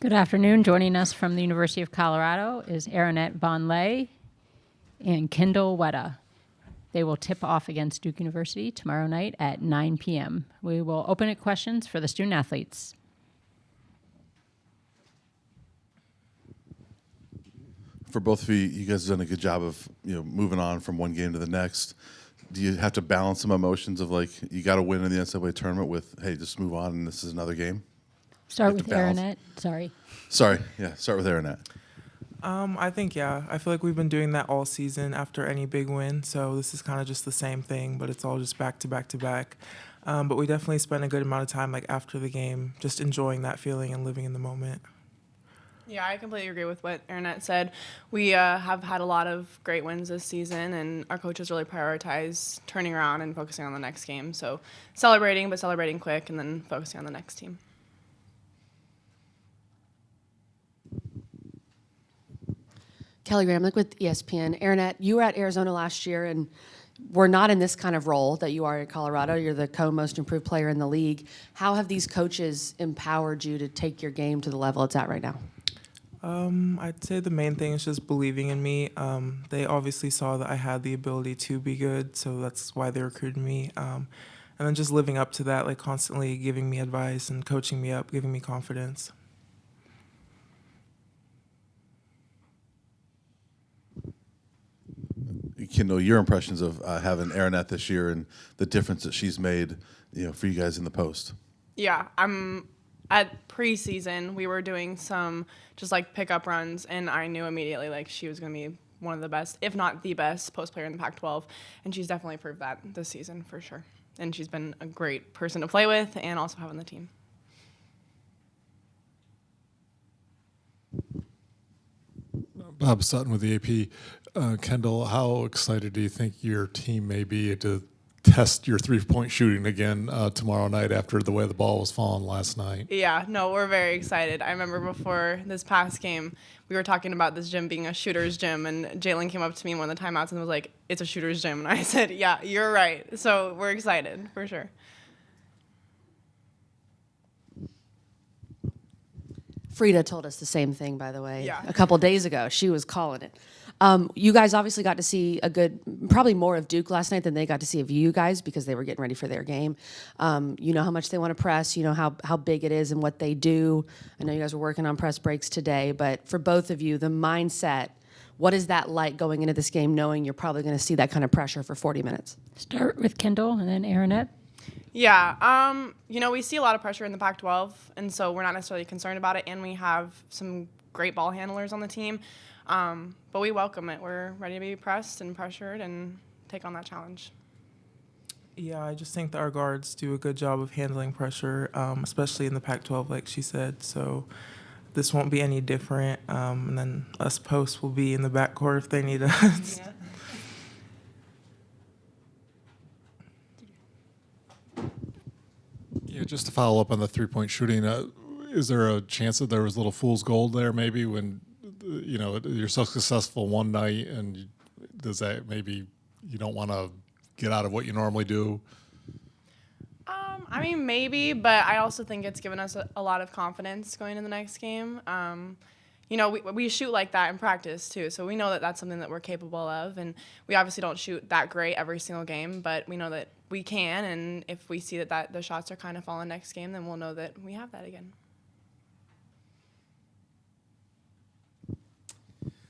Good afternoon. Joining us from the University of Colorado is Aaronette Von Lay and Kendall Wetta. They will tip off against Duke University tomorrow night at 9 p.m. We will open it questions for the student athletes. For both of you, you guys have done a good job of moving on from one game to the next. Do you have to balance some emotions of like you got to win in the NCAA tournament with hey, just move on and this is another game? Start with Aaronette. Sorry, yeah. Start with Aaronette. I think, yeah. I feel like we've been doing that all season after any big win. So this is kind of just the same thing, but it's all just back to back to back. But we definitely spent a good amount of time like after the game just enjoying that feeling and living in the moment. Yeah, I completely agree with what Aaronette said. We have had a lot of great wins this season, and our coaches really prioritize turning around and focusing on the next game. So celebrating, but celebrating quick, and then focusing on the next team. Kelly Gramlich with ESPN. Aaronette, you were at Arizona last year and were not in this kind of role that you are in Colorado. You're the co-most improved player in the league. How have these coaches empowered you to take your game to the level it's at right now? I'd say the main thing is just believing in me. They obviously saw that I had the ability to be good, so that's why they recruited me. And then just living up to that, like constantly giving me advice and coaching me up, giving me confidence. Kendall, your impressions of having Aaronette this year and the difference that she's made, for you guys in the post. Yeah, at preseason, we were doing some just like pickup runs, and I knew immediately like she was going to be one of the best, if not the best, post player in the Pac-12, and she's definitely proved that this season for sure. And she's been a great person to play with and also have on the team. Bob Sutton with the AP. Kendall, how excited do you think your team may be to test your three-point shooting again tomorrow night after the way the ball was falling last night? Yeah, no, we're very excited. I remember before this past game, we were talking about this gym being a shooter's gym, and Jalen came up to me in one of the timeouts and was like, it's a shooter's gym. And I said, yeah, you're right. So we're excited, for sure. Frida told us the same thing, by the way, Yeah. a couple days ago. She was calling it. You guys obviously got to see probably more of Duke last night than they got to see of you guys because they were getting ready for their game. You know how much they want to press. You know how big it is and what they do. I know you guys were working on press breaks today, but for both of you, the mindset, what is that like going into this game knowing you're probably going to see that kind of pressure for 40 minutes? Start with Kendall and then Aaronette. Yeah, we see a lot of pressure in the Pac-12, and so we're not necessarily concerned about it, and we have some great ball handlers on the team, but we welcome it. We're ready to be pressed and pressured and take on that challenge. Yeah, I just think that our guards do a good job of handling pressure, especially in the Pac-12, like she said. So this won't be any different, and then us posts will be in the backcourt if they need us. Yeah. Yeah, just to follow up on the three-point shooting, is there a chance that there was a little fool's gold there maybe when, you're so successful one night and does that maybe you don't want to get out of what you normally do? Maybe, but I also think it's given us a lot of confidence going into the next game. We shoot like that in practice too, so we know that that's something that we're capable of, and we obviously don't shoot that great every single game, but we know that we can, and if we see that the shots are kind of falling next game, then we'll know that we have that again.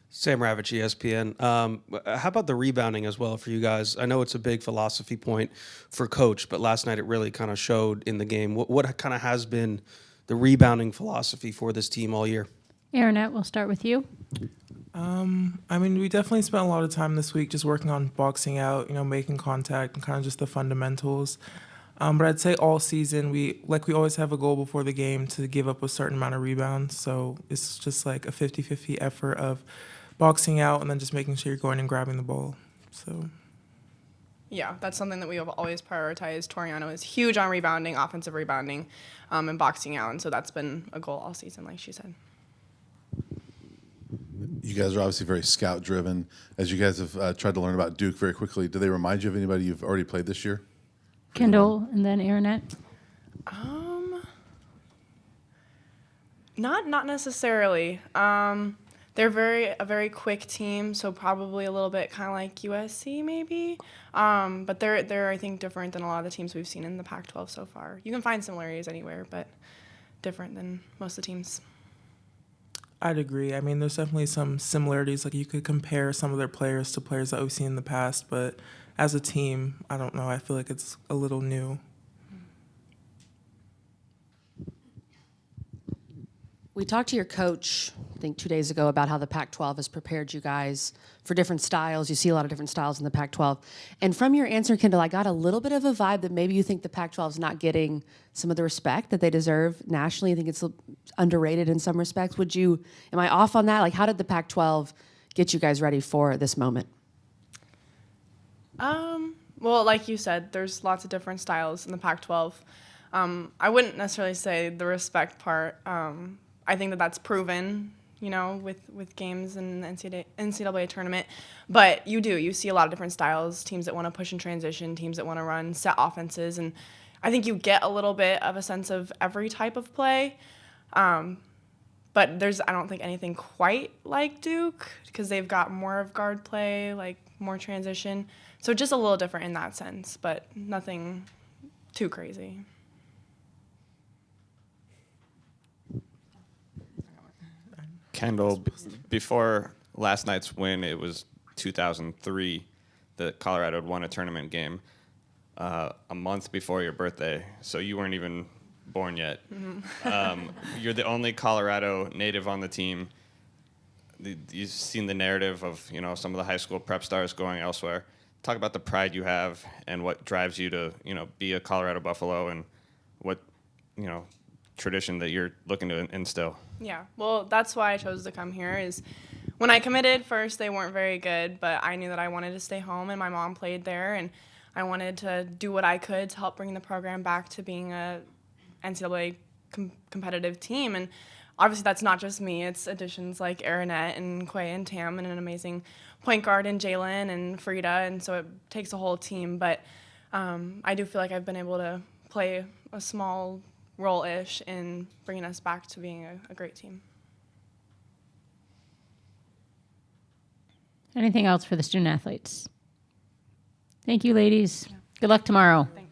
Sam Ravitch, ESPN. How about the rebounding as well for you guys? I know it's a big philosophy point for Coach, but last night it really kind of showed in the game. What kind of has been the rebounding philosophy for this team all year? Aaronette, we'll start with you. We definitely spent a lot of time this week just working on boxing out, making contact and kind of just the fundamentals. But I'd say all season, we always have a goal before the game to give up a certain amount of rebounds. So it's just like a 50-50 effort of boxing out and then just making sure you're going and grabbing the ball. So. Yeah, that's something that we have always prioritized. Toriano is huge on rebounding, offensive rebounding, and boxing out. And so that's been a goal all season, like she said. You guys are obviously very scout-driven. As you guys have tried to learn about Duke very quickly, do they remind you of anybody you've already played this year? Kendall and then Aaronette. Not necessarily. They're a very quick team, so probably a little bit kind of like USC maybe. But they're I think different than a lot of the teams we've seen in the Pac-12 so far. You can find similarities anywhere, but different than most of the teams. I'd agree. I mean, there's definitely some similarities. Like you could compare some of their players to players that we've seen in the past, but as a team, I don't know. I feel like it's a little new. We talked to your coach, I think 2 days ago, about how the Pac-12 has prepared you guys for different styles. You see a lot of different styles in the Pac-12. And from your answer, Kendall, I got a little bit of a vibe that maybe you think the Pac-12 is not getting some of the respect that they deserve nationally. I think it's underrated in some respects. Am I off on that? Like, how did the Pac-12 get you guys ready for this moment? Well, like you said, there's lots of different styles in the Pac-12. I wouldn't necessarily say the respect part. I think that that's proven, with games in the NCAA tournament. But you see a lot of different styles, teams that want to push and transition, teams that want to run set offenses. And I think you get a little bit of a sense of every type of play. But I don't think anything quite like Duke because they've got more of guard play, like more transition. So just a little different in that sense, but nothing too crazy. Kendall, before last night's win, it was 2003 that Colorado had won a tournament game a month before your birthday. So you weren't even born yet. Mm-hmm. You're the only Colorado native on the team. You've seen the narrative of some of the high school prep stars going elsewhere. Talk about the pride you have and what drives you to be a Colorado Buffalo and what tradition that you're looking to instill. Yeah, well, that's why I chose to come here. Is when I committed first, they weren't very good, but I knew that I wanted to stay home, and my mom played there, and I wanted to do what I could to help bring the program back to being a NCAA competitive team. And obviously, that's not just me; it's additions like Aronette and Quay and Tam, and an amazing point guard in Jalen and Frida, and so it takes a whole team. But I do feel like I've been able to play a small role-ish in bringing us back to being a great team. Anything else for the student athletes? Thank you, ladies. Good luck tomorrow. Thanks.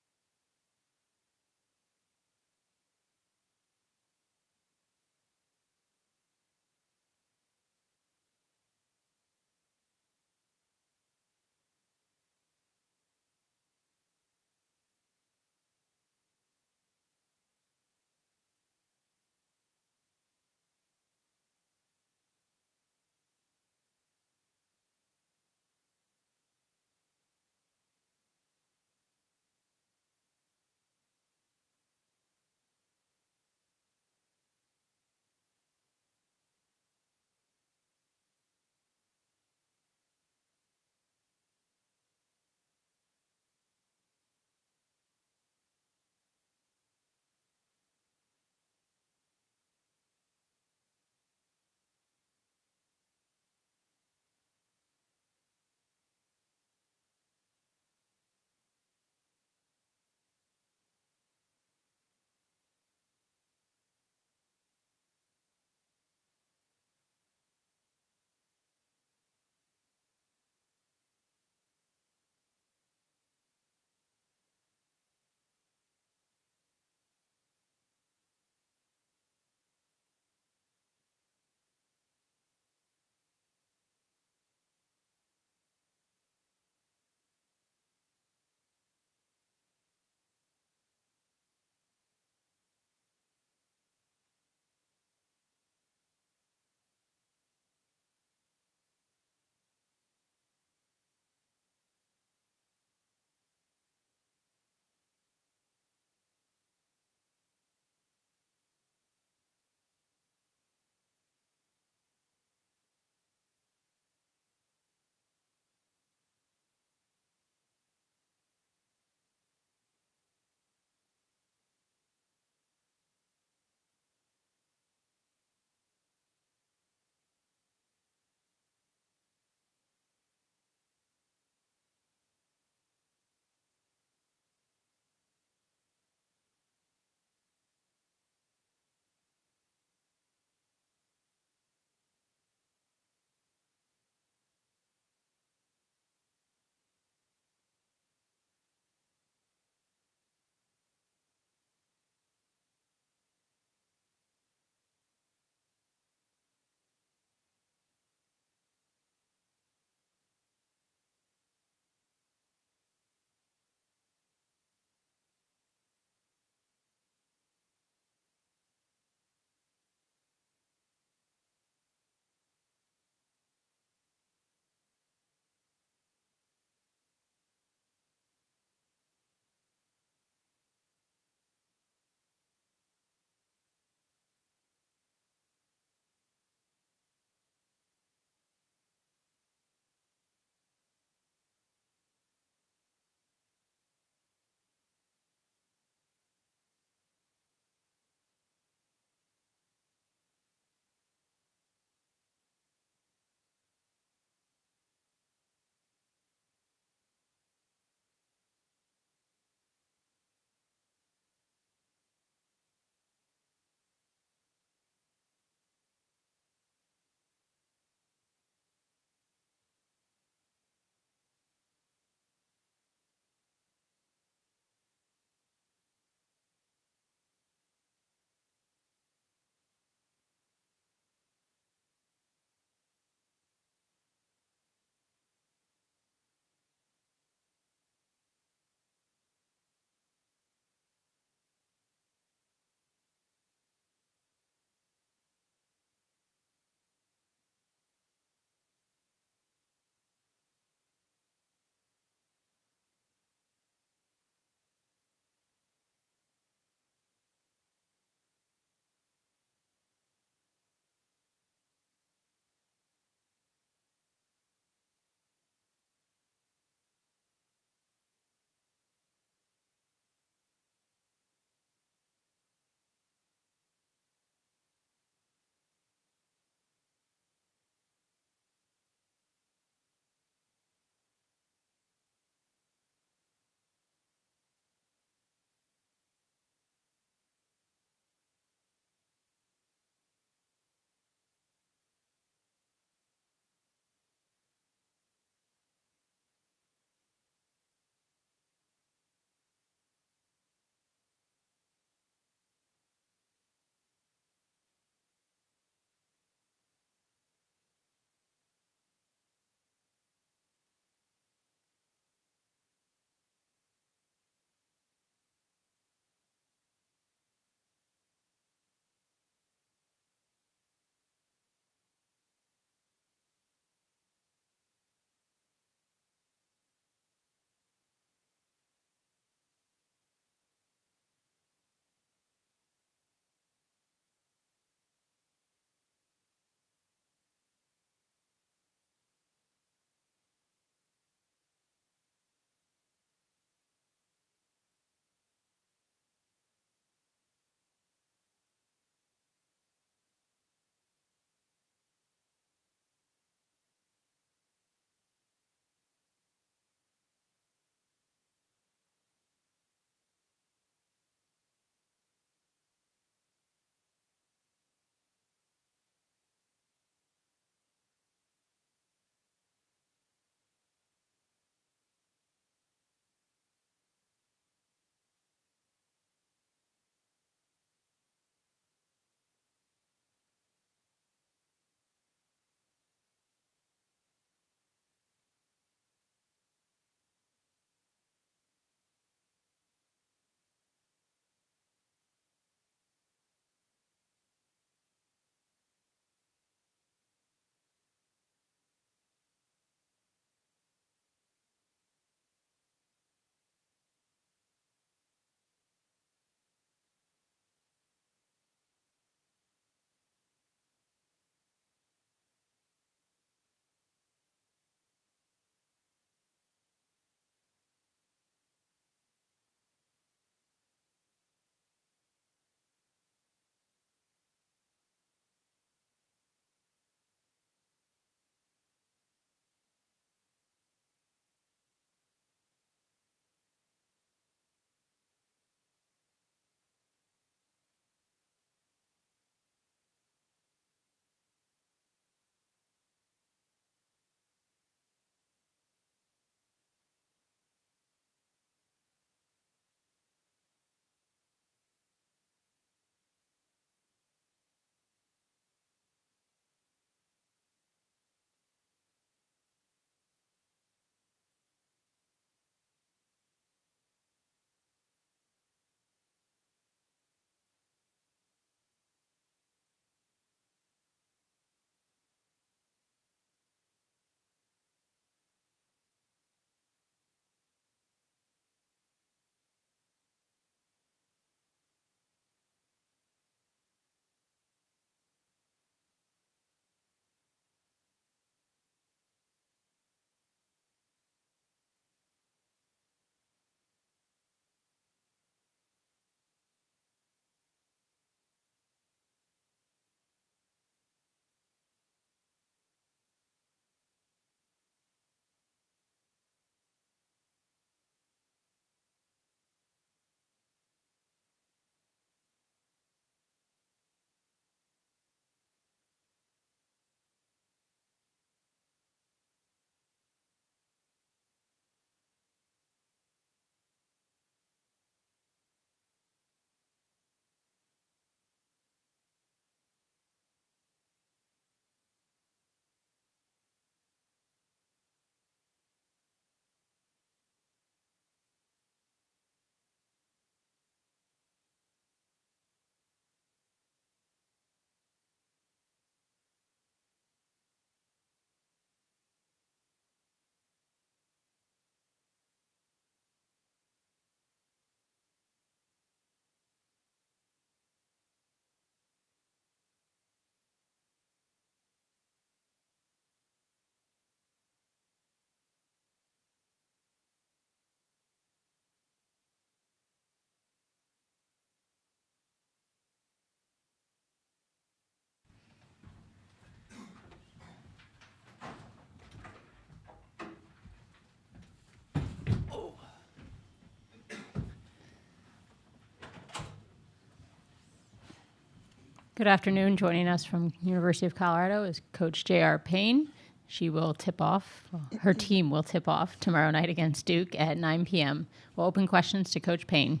Good afternoon. Joining us from University of Colorado is Coach J.R. Payne. She will tip off, her team will tip off tomorrow night against Duke at 9 p.m. We'll open questions to Coach Payne.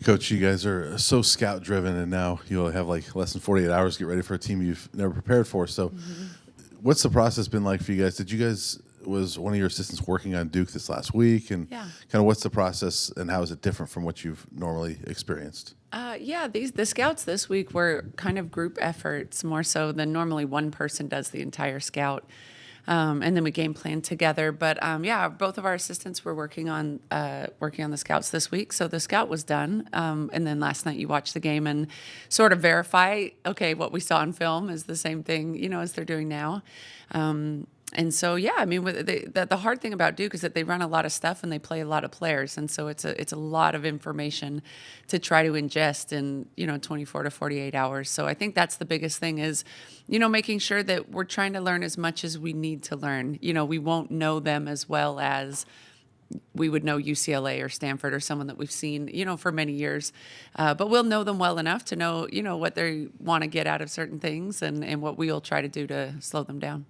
Coach, you guys are so scout driven, and now you only have like less than 48 hours to get ready for a team you've never prepared for. So, what's the process been like for you guys? Was one of your assistants working on Duke this last week? And Yeah. kind of what's the process and how is it different from what you've normally experienced? The scouts this week were kind of group efforts more so than normally one person does the entire scout. And then we game plan together. But both of our assistants were working on the scouts this week. So the scout was done. And then last night you watched the game and sort of verify, okay, what we saw on film is the same thing, as they're doing now. And so, the hard thing about Duke is that they run a lot of stuff and they play a lot of players. And so it's a lot of information to try to ingest in, 24 to 48 hours. So I think that's the biggest thing is, making sure that we're trying to learn as much as we need to learn. We won't know them as well as we would know UCLA or Stanford or someone that we've seen, for many years. But we'll know them well enough to know, what they want to get out of certain things and what we'll try to do to slow them down.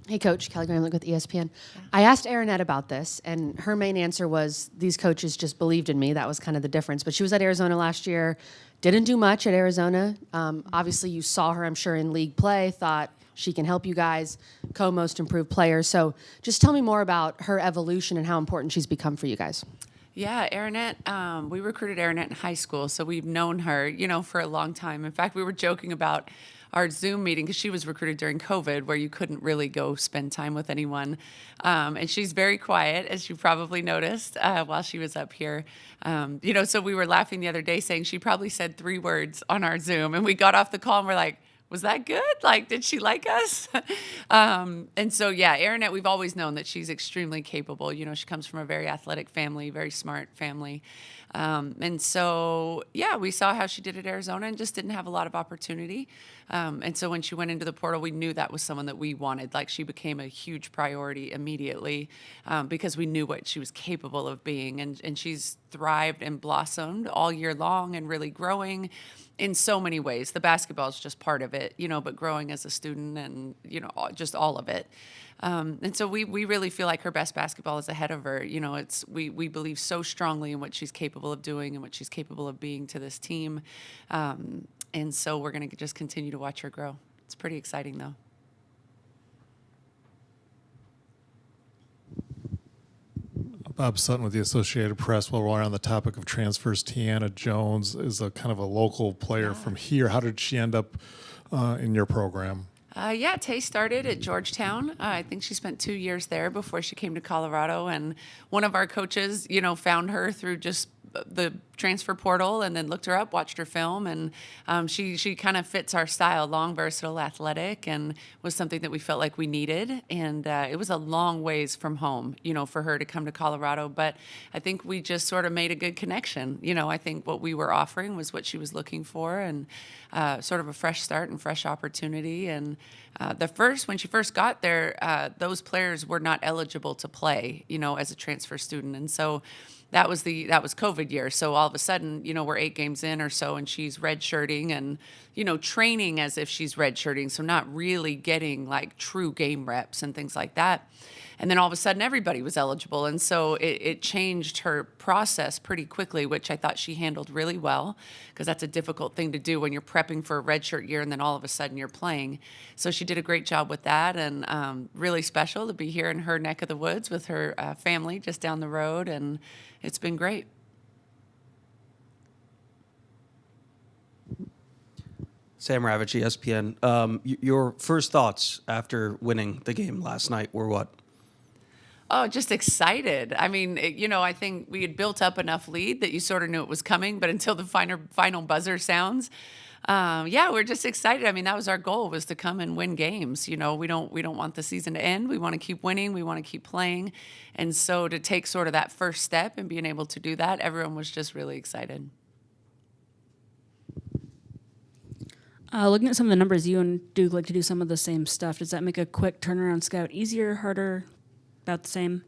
Hey, Coach. Kelly Gramlich with ESPN. I asked Aaronette about this, and her main answer was these coaches just believed in me. That was kind of the difference. But she was at Arizona last year, didn't do much at Arizona. Obviously, you saw her, I'm sure, in league play, thought she can help you guys, co-most improved player. So just tell me more about her evolution and how important she's become for you guys. Yeah, Aaronette, we recruited Aaronette in high school, so we've known her, for a long time. In fact, we were joking about our Zoom meeting because she was recruited during COVID where you couldn't really go spend time with anyone. And she's very quiet, as you probably noticed while she was up here. So we were laughing the other day saying she probably said 3 words on our Zoom. And we got off the call and we're like, was that good? Like, did she like us? Aaronette, we've always known that she's extremely capable. She comes from a very athletic family, very smart family. We saw how she did at Arizona and just didn't have a lot of opportunity. And so when she went into the portal, we knew that was someone that we wanted. Like, she became a huge priority immediately because we knew what she was capable of being. And she's thrived and blossomed all year long and really growing in so many ways. The basketball is just part of it, but growing as a student and, just all of it. And so we really feel like her best basketball is ahead of her. We believe so strongly in what she's capable of doing and what she's capable of being to this team. And so we're going to just continue to watch her grow. It's pretty exciting, though. Bob Sutton with the Associated Press. While we're on the topic of transfers, Tiana Jones is a kind of a local player from here. How did she end up in your program? Tay started at Georgetown. I think she spent 2 years there before she came to Colorado. And one of our coaches, found her through just the transfer portal and then looked her up, watched her film, and she kind of fits our style, long, versatile, athletic, and was something that we felt like we needed. And it was a long ways from home, for her to come to Colorado. But I think we just sort of made a good connection. I think what we were offering was what she was looking for, and sort of a fresh start and fresh opportunity. And when she first got there, those players were not eligible to play, as a transfer student. And so that was COVID year. So all of a sudden, we're 8 games in or so, and she's redshirting and, training as if she's redshirting. So not really getting like true game reps and things like that. And then all of a sudden, everybody was eligible. And so it changed her process pretty quickly, which I thought she handled really well, because that's a difficult thing to do when you're prepping for a redshirt year and then all of a sudden you're playing. So she did a great job with that, and really special to be here in her neck of the woods with her family just down the road. And it's been great. Sam Ravitch, ESPN. Your first thoughts after winning the game last night were what? Oh, just excited. I mean, I think we had built up enough lead that you sort of knew it was coming, but until the final buzzer sounds, we're just excited. I mean, that was our goal, was to come and win games. We don't want the season to end. We want to keep winning. We want to keep playing. And so to take sort of that first step and being able to do that, everyone was just really excited. Looking at some of the numbers, you and Duke like to do some of the same stuff. Does that make a quick turnaround scout easier, harder, about the same?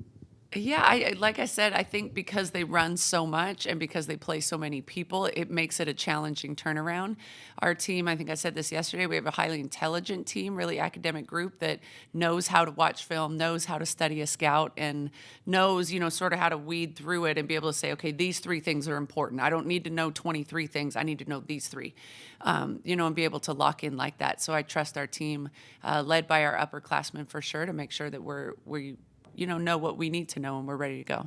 Yeah, like I said, I think because they run so much and because they play so many people, it makes it a challenging turnaround. Our team, I think I said this yesterday, we have a highly intelligent team, really academic group that knows how to watch film, knows how to study a scout, and knows, sort of how to weed through it and be able to say, okay, these 3 things are important. I don't need to know 23 things. I need to know these 3, and be able to lock in like that. So I trust our team, led by our upperclassmen for sure, to make sure that we know what we need to know and we're ready to go.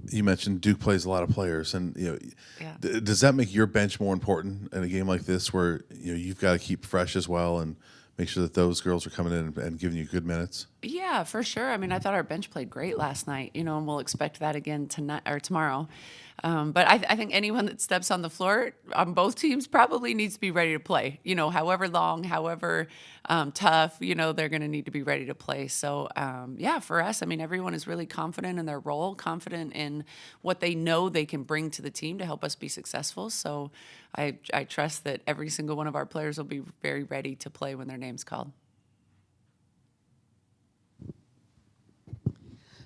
You mentioned Duke plays a lot of players, and Yeah. does that make your bench more important in a game like this, where you've got to keep fresh as well and make sure that those girls are coming in and giving you good minutes? Yeah, for sure. I mean, I thought our bench played great last night, and we'll expect that again tonight or tomorrow. But I think anyone that steps on the floor on both teams probably needs to be ready to play. However long, however tough, they're going to need to be ready to play. So, yeah, for us, I mean, everyone is really confident in their role, confident in what they know they can bring to the team to help us be successful. So I trust that every single one of our players will be very ready to play when their name's called.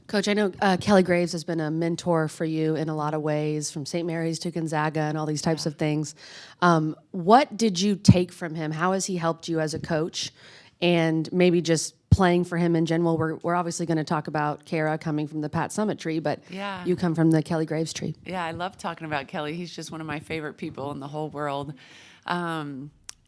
Coach, I know Kelly Graves has been a mentor for you in a lot of ways, from St. Mary's to Gonzaga and all these types of things. What did you take from him? How has he helped you as a coach? And maybe just playing for him in general. We're obviously going to talk about Kara coming from the Pat Summit tree, but Yeah. you come from the Kelly Graves tree. Yeah, I love talking about Kelly. He's just one of my favorite people in the whole world.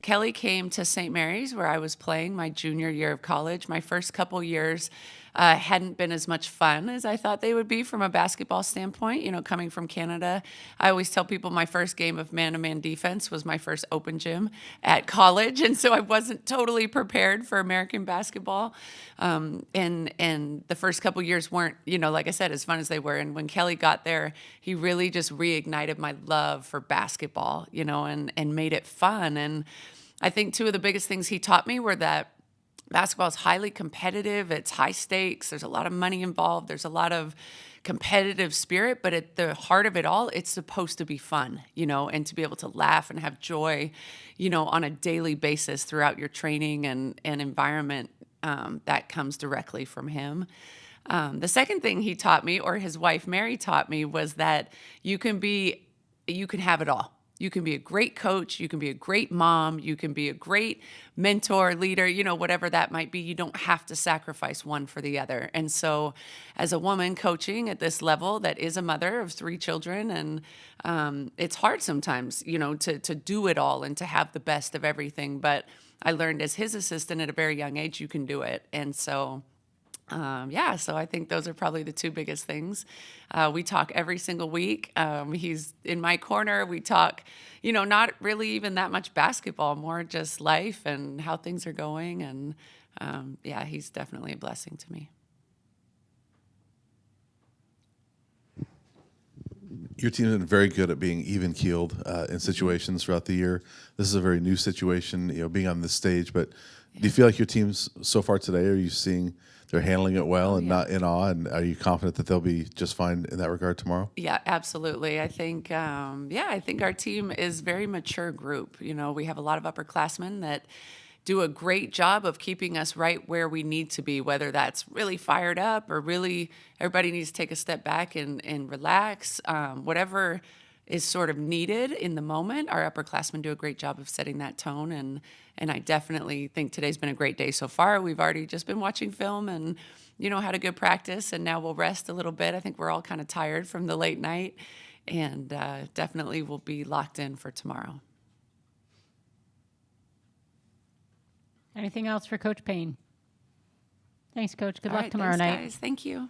Kelly came to St. Mary's where I was playing my junior year of college. My first couple years hadn't been as much fun as I thought they would be from a basketball standpoint. Coming from Canada, I always tell people my first game of man-to-man defense was my first open gym at college, and so I wasn't totally prepared for American basketball. And the first couple years weren't, like I said, as fun as they were. And when Kelly got there, he really just reignited my love for basketball, and made it fun. And I think 2 of the biggest things he taught me were that basketball is highly competitive. It's high stakes. There's a lot of money involved. There's a lot of competitive spirit, but at the heart of it all, it's supposed to be fun, and to be able to laugh and have joy, on a daily basis throughout your training and environment. That comes directly from him. The second thing he taught me, or his wife Mary taught me, was that you can have it all. You can be a great coach, you can be a great mom, you can be a great mentor, leader, whatever that might be. You don't have to sacrifice one for the other. And so as a woman coaching at this level that is a mother of 3 children, and it's hard sometimes, to do it all and to have the best of everything. But I learned as his assistant at a very young age, you can do it. And so so I think those are probably the 2 biggest things. We talk every single week. He's in my corner. We talk, not really even that much basketball, more just life and how things are going. And he's definitely a blessing to me. Your team has been very good at being even-keeled in situations throughout the year. This is a very new situation, being on this stage. But do you feel like your teams so far today, are you seeing they're handling it well and not in awe? And are you confident that they'll be just fine in that regard tomorrow? Yeah, absolutely. I think, I think our team is a very mature group. We have a lot of upperclassmen that do a great job of keeping us right where we need to be, whether that's really fired up or really everybody needs to take a step back and relax. Whatever is sort of needed in the moment, our upperclassmen do a great job of setting that tone. And I definitely think today's been a great day so far. We've already just been watching film and, had a good practice, and now we'll rest a little bit. I think we're all kind of tired from the late night, and definitely will be locked in for tomorrow. Anything else for Coach Payne? Thanks, Coach. Good All luck right, tomorrow thanks, night. guys. Thank you.